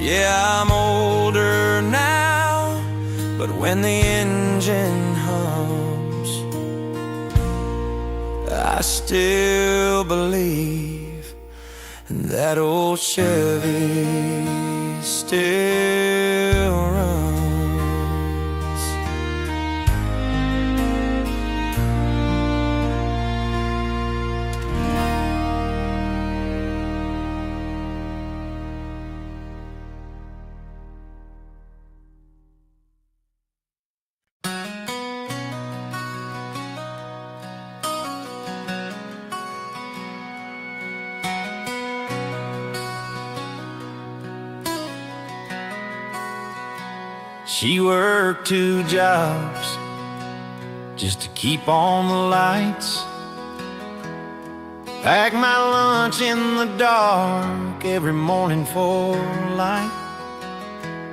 Yeah, I'm older now, but when the engine hums, I still believe that old Chevy still runs. She worked 2 jobs just to keep on the lights, pack my lunch in the dark every morning for light,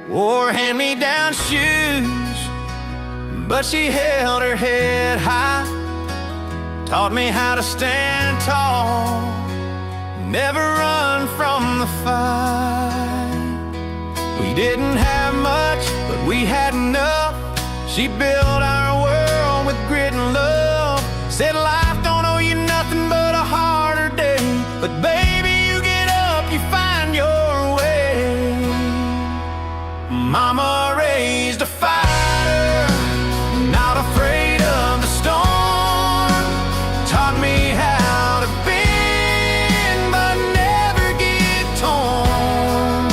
wore hand-me-down shoes, but she held her head high, taught me how to stand tall, never run from the fight. We didn't have much, but we had enough. She built our world with grit and love, said life don't owe you nothing but a harder day, but baby, you get up, you find your way. Mama raised a fighter, not afraid of the storm, taught me how to bend but never get torn.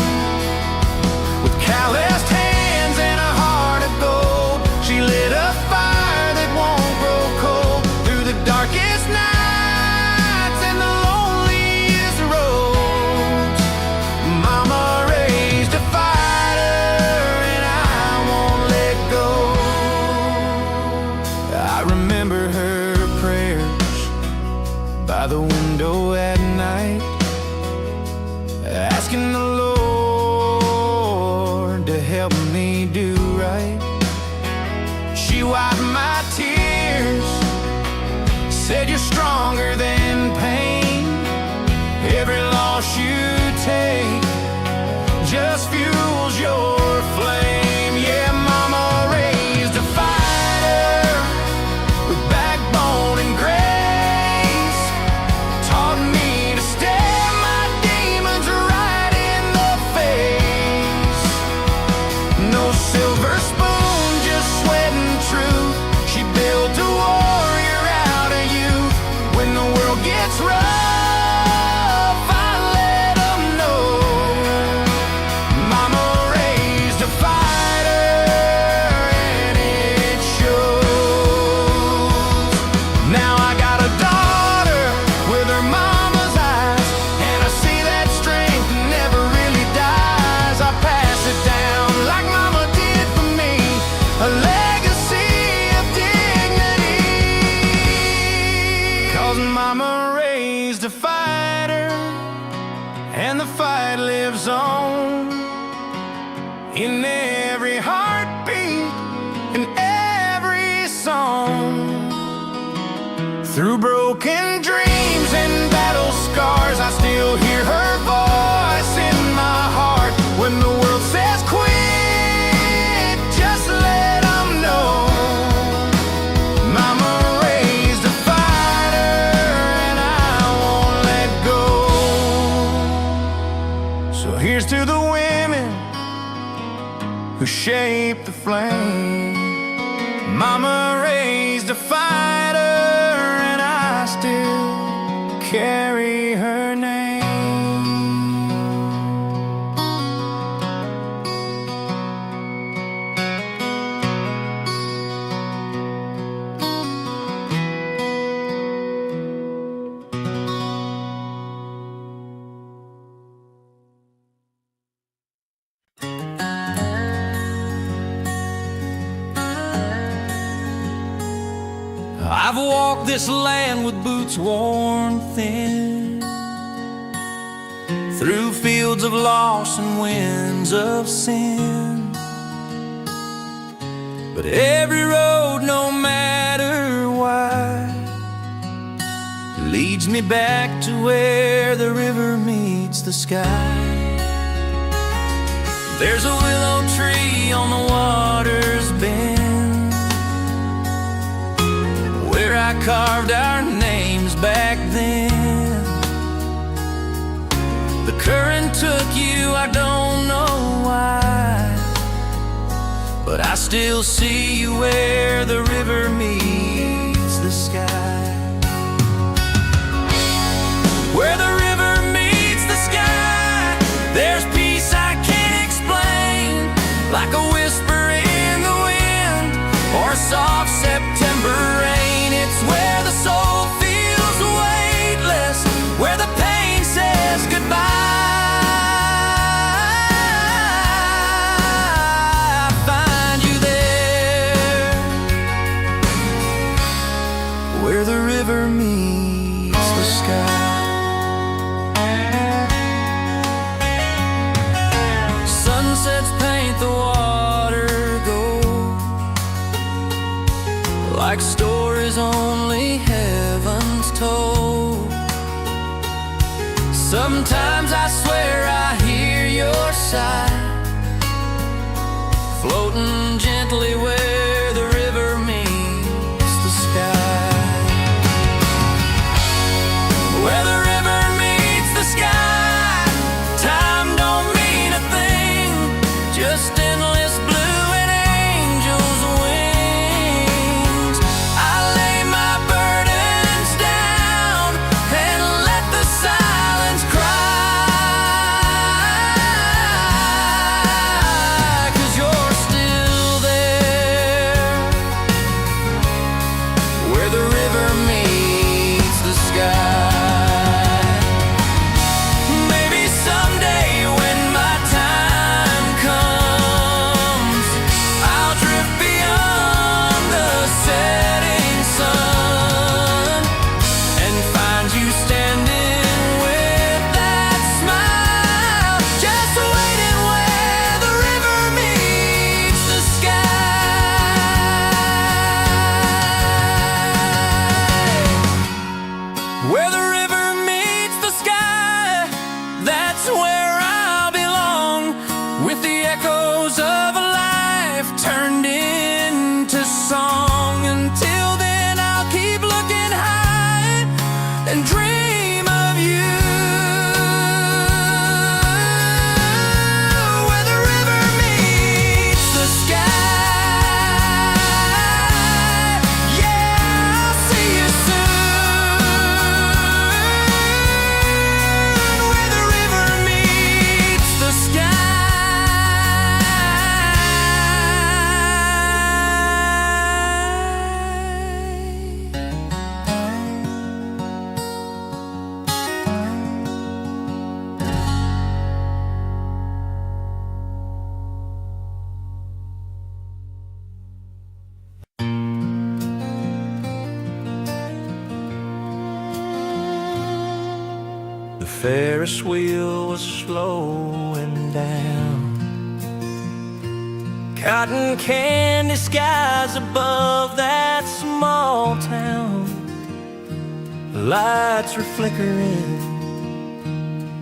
With calloused hands and a heart of gold, she lit a fire that won't grow cold through the darkest nights and the loneliest roads. Mama raised a fighter and I won't let go. I remember her prayers by the window at night, asking the Lord to help me do right. She wiped my tears, said you're stronger than pain. Every loss you take just fuels your flame. Yeah, Mama raised a fighter with backbone and grace, taught me to stare my demons right in the face. No silver spoon, just sweat and truth. She built a warrior out of you. When the world gets rough, I let them know. Mama raised a fighter and it shows. Now I got a daughter with her mama's eyes, and I see that strength never really dies. I pass it down like Mama did for me, a legacy of dignity. 'Cause Mama raised a fighter, and the fight lives on in every heartbeat, in every song. Through broken dreams and battle scars, I still hear her voice in my heart. When the world says quit, just let them know. Mama raised a fighter and I won't let go. So here's to the women who shaped the flame. Mama raised a fighter and I still carry her name. I've walked this land with boots worn thin, through fields of loss and winds of sin. But every road, no matter wide, leads me back to where the river meets the sky. There's a willow tree on the water's bend, where I carved our names back then. The current took you, I don't know why, but I still see you where the river meets the sky. Where the river meets the sky, there's peace I can't explain, like a whisper in the wind or a soft September rain. It's where the soul feels weightless, where the pain says goodbye. I find you there, where the river meets the sky. Sunsets paint the water gold, like stories only heaven's told. Sometimes I swear I hear your sigh, floating gently where the river meets the sky. Where the river meets the sky, time don't mean a thing, just endless blue and angels' wings. I lay my burdens down and let the silence cry, 'cause you're still there, where the river meets the sky. Maybe someday when my time comes, I'll drift beyond the setting sun and find you standing with that smile, just waiting where the river meets the sky. Where the river meets the sky, that's where I'll belong, with the echoes of a life turned into song. Until then, I'll keep looking high and dream of you, where the river meets the sky. Yeah, I'll see you soon, where the river meets the sky. The Ferris wheel was slowing down, cotton candy skies above that small town. The lights were flickering,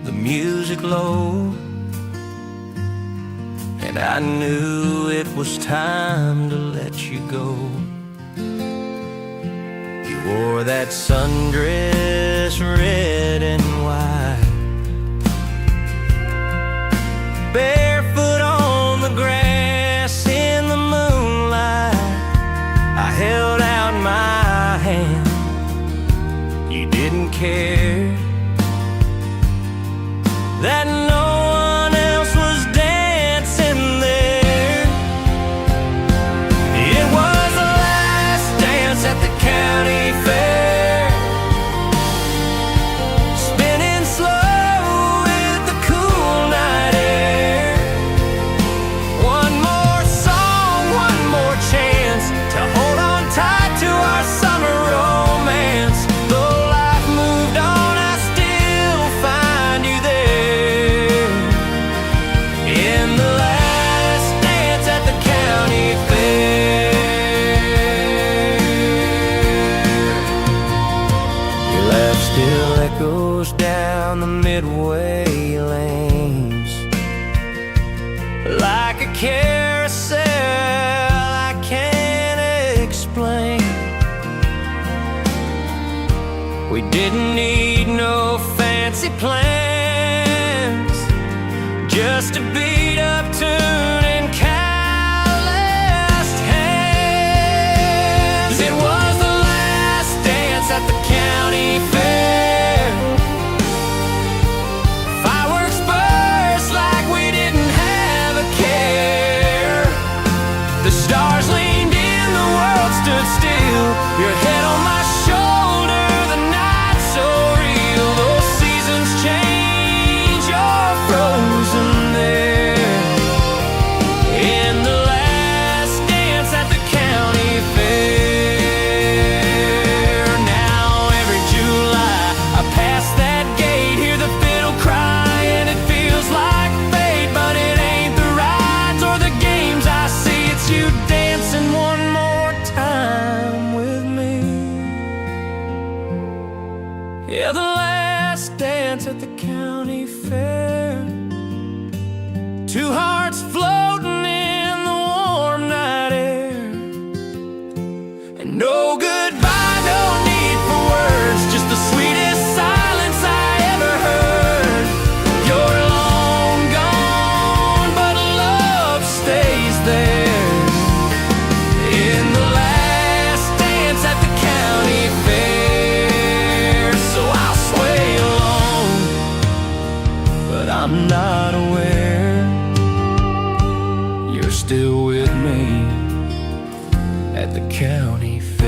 the music low, and I knew it was time to let you go. You wore that sundress, red and white, barefoot on the grass in the moonlight. I held out my hand, you didn't care that no one else was dancing there. It was the last dance at the county fair, spinning slow with the cool night air. One more song, one more chance to hold on tight to our summer romance. Though life moved on, didn't need no fancy plans, just a beat up tune and calloused hands. It was the last dance at the county fair. Fireworks burst like we didn't have a care. The stars leaned in, the world stood still. Your head on my shoulder, the night so real. Those seasons change, you're frozen there. In the last dance at the county fair. Now every July I pass that gate, hear the fiddle cry, and it feels like fate. But it ain't the rides or the games I see, it's you dancing one more time with me. Yeah, the last dance at the county fair. Two hearts floating in the warm night air. And no goodbye, no need for words, just the sweetest silence I ever heard. You're long gone, but love stays there. In the last dance at the county fair. So I'll sway along, but I'm not aware you're still with me at the county fair.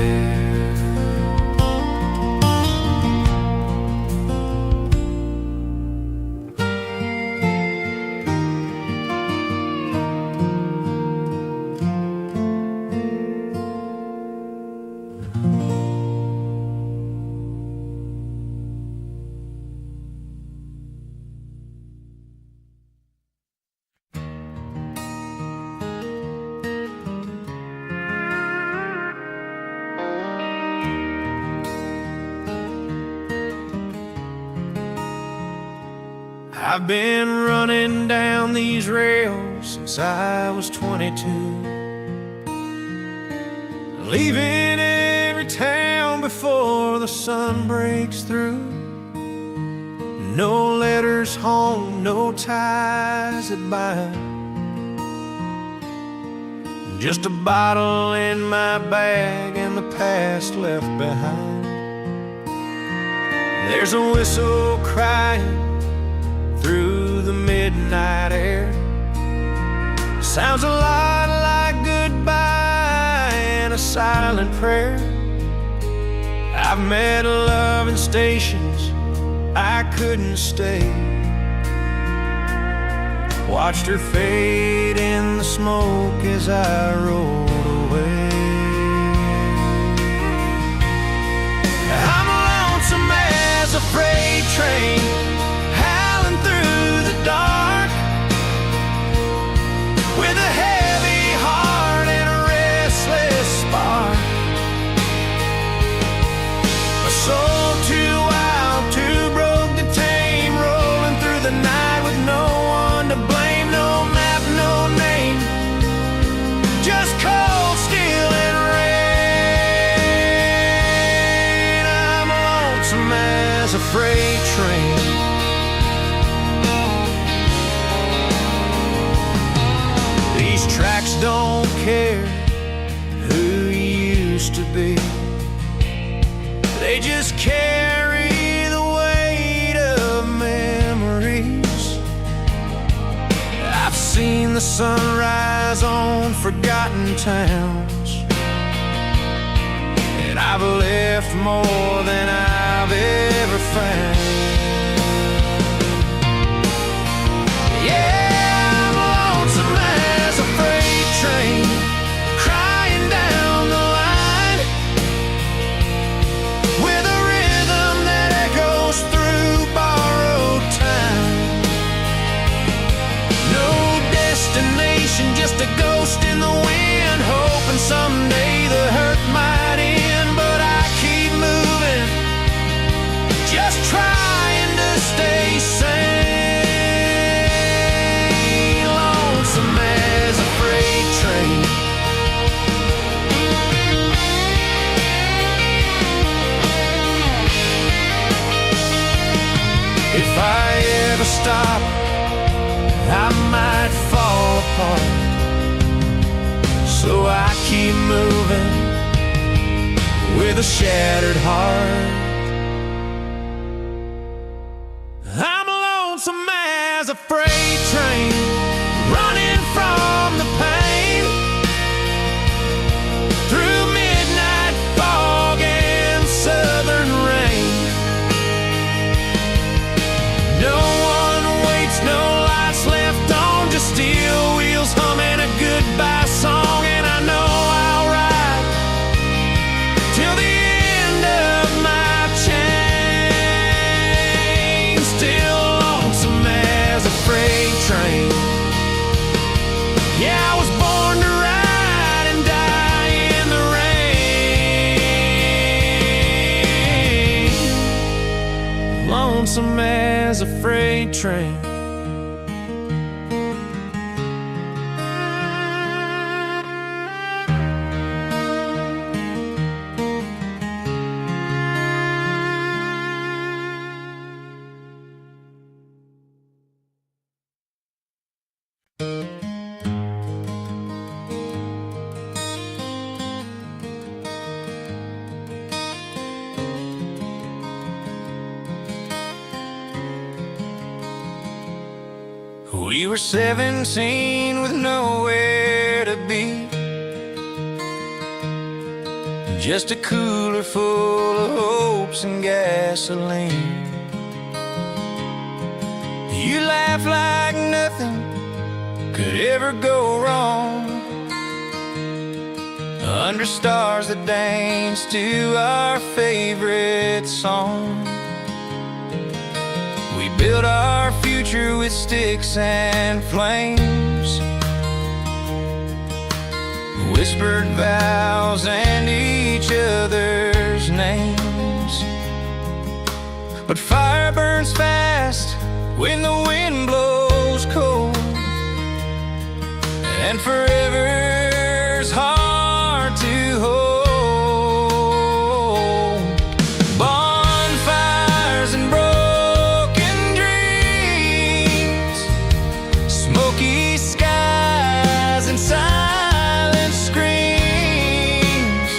I've been running down these rails since I was 22, leaving every town before the sun breaks through. No letters home, no ties that bind, just a bottle in my bag and the past left behind. There's a whistle crying through the midnight air. Sounds a lot like goodbye and a silent prayer. I've met love in stations I couldn't stay, watched her fade in the smoke as I rolled away. I'm lonesome as a freight train, dark, with a heavy heart and a restless spark. A soul too wild, too broke to tame, rolling through the night with no one to blame. No map, no name, just cold steel and rain. I'm lonesome as a freight train. Tracks don't care who you used to be, they just carry the weight of memories. I've seen the sunrise on forgotten towns, and I've left more than I've ever found. Train crying down the line, with a rhythm that echoes through borrowed time. No destination, just a ghost in the wind, hoping someday the hurt might end. But I keep moving, just trying to stay sane. Lonesome as a freight train. keep moving with a shattered heart. I'm lonesome as a freight train, running from the pain, through midnight fog and southern rain. No one waits, no lights left on, just steel wheels humming a goodbye song. And I know I'll ride till the end of my chain, still lonesome as a freight train. Yeah, I was born to ride and die in the rain, lonesome as a freight train. We were 17 with nowhere to be, just a cooler full of hopes and gasoline. You laugh like nothing could ever go wrong, under stars that dance to our favorite song. We built our future with sticks and flames, whispered vows and each other's names. But fire burns fast when the wind blows cold, and forever's hard to hold. Bonfires and broken dreams, smoky skies and silent screams.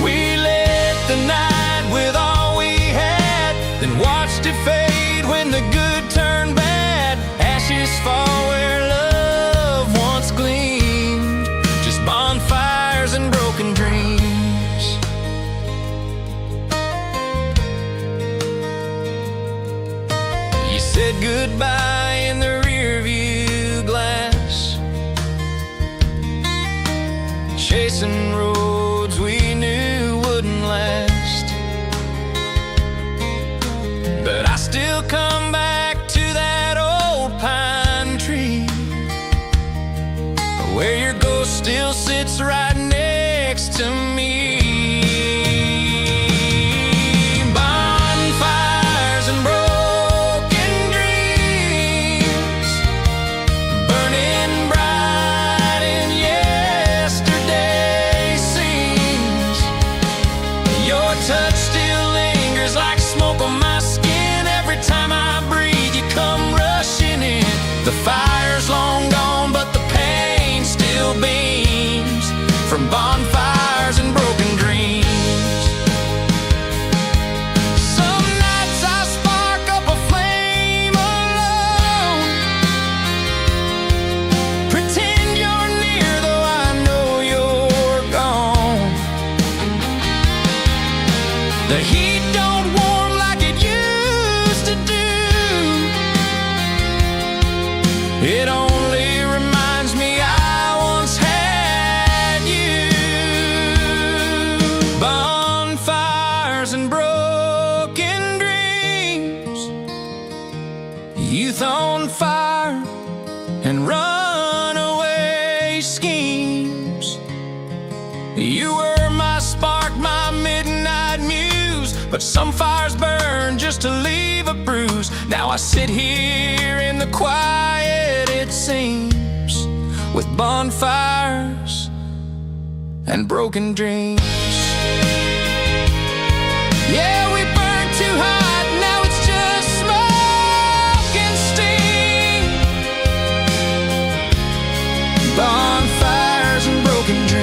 We lit the night with all we had, then watched it fade when the good turned bad. Ashes fall where love once gleamed, just bonfires and broken dreams. You said goodbye in the rearview glass, chasing roads we knew wouldn't last. But I still come back to that old pine tree, where your ghost still sits right next to me. Bonfires and broken dreams, burning bright in yesterday scenes. Your touch still lingers like smoke on my skin. Every time I breathe, you come rushing in. The fire's long gone, but the pain still beams from bonfires and broken dreams. Some nights I spark up a flame alone, pretend you're near though I know you're gone. The heat don't warm like it used to do, it only reminds me I once had you. Bonfires and broken dreams, youth on fire and runaway schemes. You were my spark, my midnight muse, but some fires burn just to leave a bruise. Now I sit here in the quiet, it seems, with bonfires and broken dreams. Yeah, we burned too hot, now it's just smoke and steam. Bonfires and broken dreams.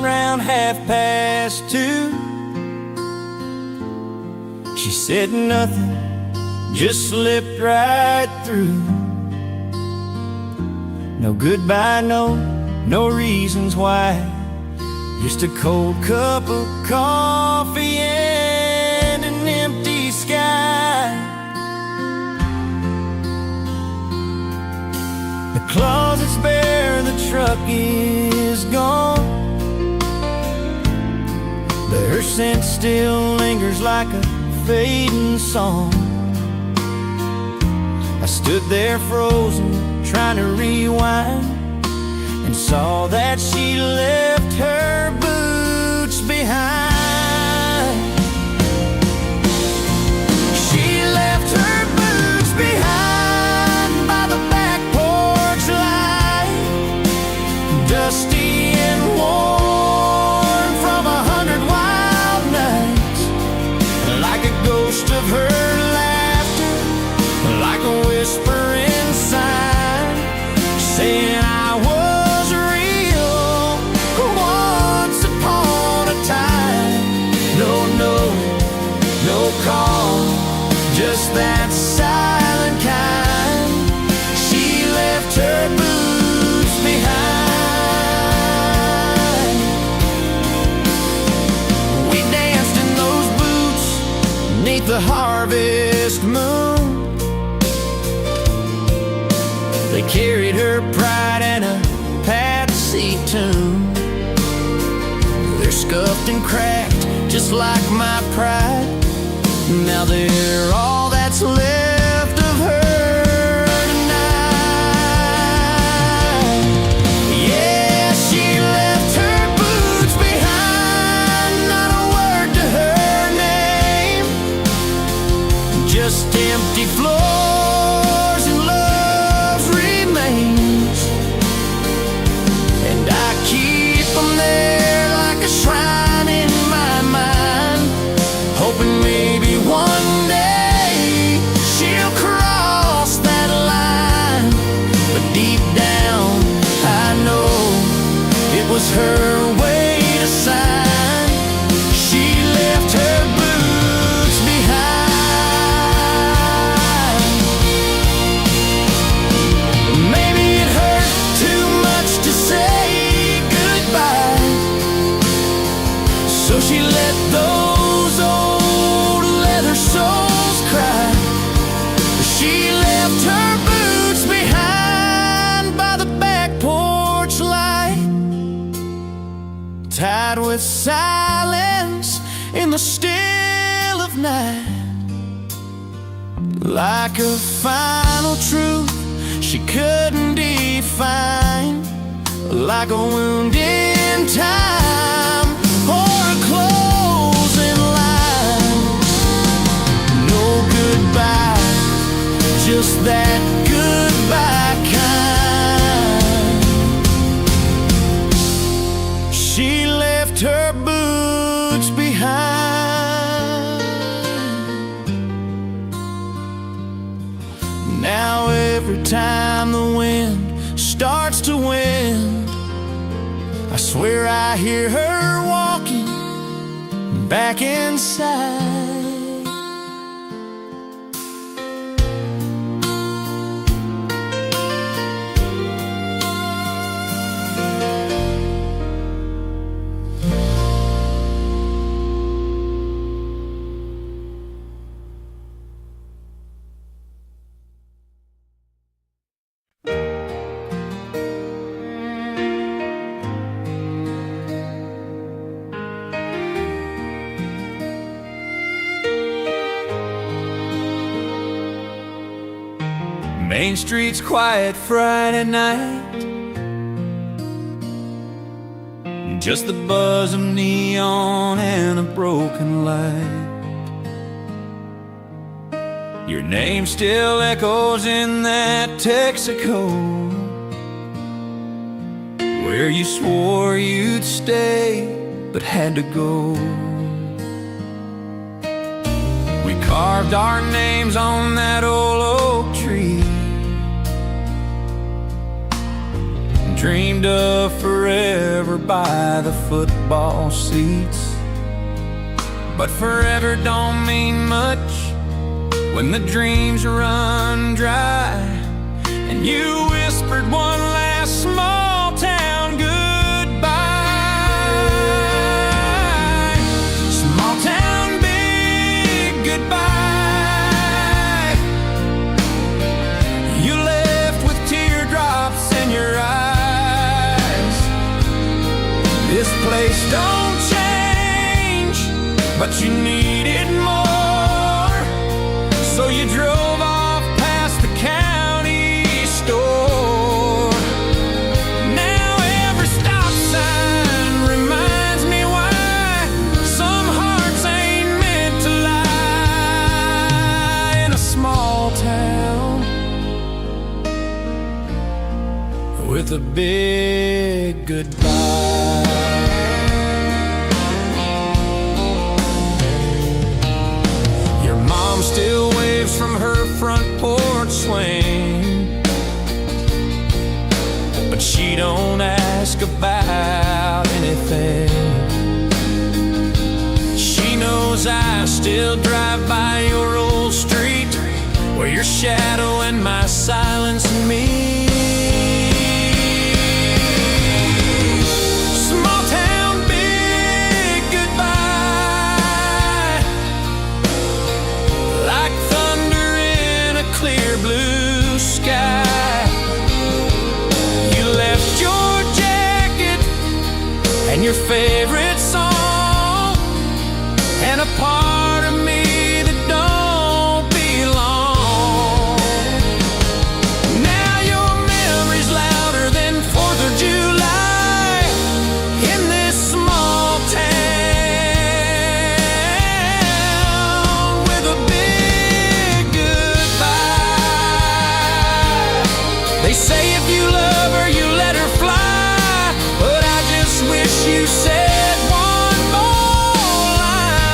around 2:30. She said nothing, just slipped right through. No goodbye, no reasons why. Just a cold cup of coffee and an empty sky. The closet's bare, the truck is gone, but her scent still lingers like a fading song. I stood there frozen, trying to rewind, and saw that she left her boots behind. She left her boots behind by the back porch light, dusty and worn from 100 wild nights, like a ghost of her laughter, like a whisper inside, saying I was real once upon a time. No call, just that silent kind. She left her boots behind. We danced in those boots beneath the harvest moon. They carried her pride and a Patsy tune. They're scuffed and cracked, just like my pride. Now they're all that's left of her tonight. Yeah, she left her boots behind, not a word to her name, just empty floors and love's remains. And I keep them there like a shrine in my mind, hoping maybe one day she'll cross that line. But deep down I know it was her way to sign. She left her boots behind. Maybe it hurt too much to say goodbye, so she let those old leather soles cry. She left her boots behind by the back porch light, tied with silence in the still of night, like a final truth she couldn't define, like a wound in time or a closing line. No goodbye, just that goodbye kind. She left her boots behind. Now every time the wind starts to wind, I swear I hear her walking back inside. Main Street's quiet Friday night, just the buzz of neon and a broken light. Your name still echoes in that Texaco, where you swore you'd stay but had to go. We carved our names on that old oak tree, dreamed of forever by the football seats. But forever don't mean much when the dreams run dry, and you whispered one last small town goodbye. Small town big goodbye. You left with teardrops in your eyes. This place don't change, but you needed more, so you drove off past the county store. Now every stop sign reminds me why some hearts ain't meant to lie in a small town with a big goodbye. Still waves from her front porch swing, but she don't ask about anything. She knows I still drive by your old street, where your shadow and my silence meet. Blue sky. You left your jacket and your favorite song, and a part of me that don't belong. Now your memory's louder than 4th of July in this small town with a big goodbye. They say if you love her, you let her fly, but I just wish you said one more line.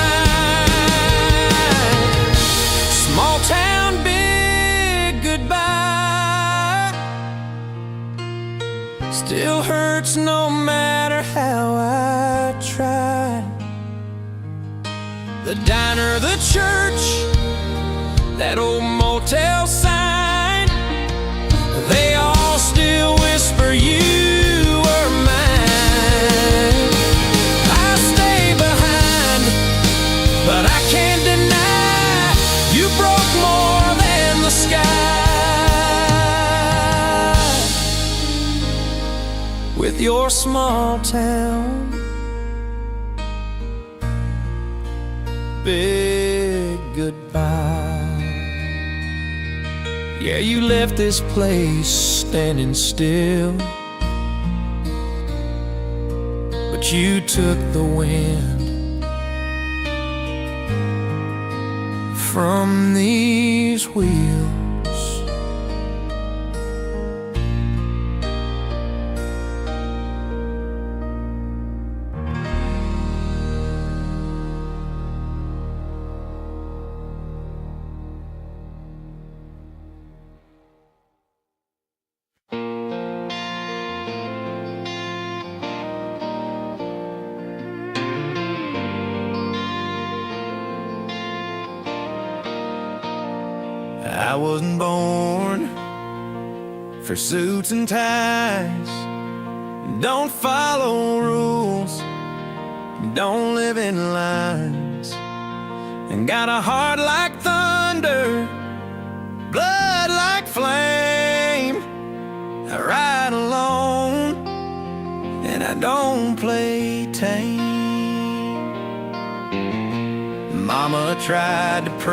Small town, big goodbye. Still hurts no matter how I try. The diner, the church, that old motel sign, they all still whisper you were mine. I stay behind, but I can't deny you broke more than the sky with your small town big goodbye. Yeah, you left this place standing still, but you took the wind from these wheels. I wasn't born for suits and ties. Don't follow rules, don't live in lines, and got a heart like thunder, blood like flame. I ride alone and I don't play tame. Mama tried to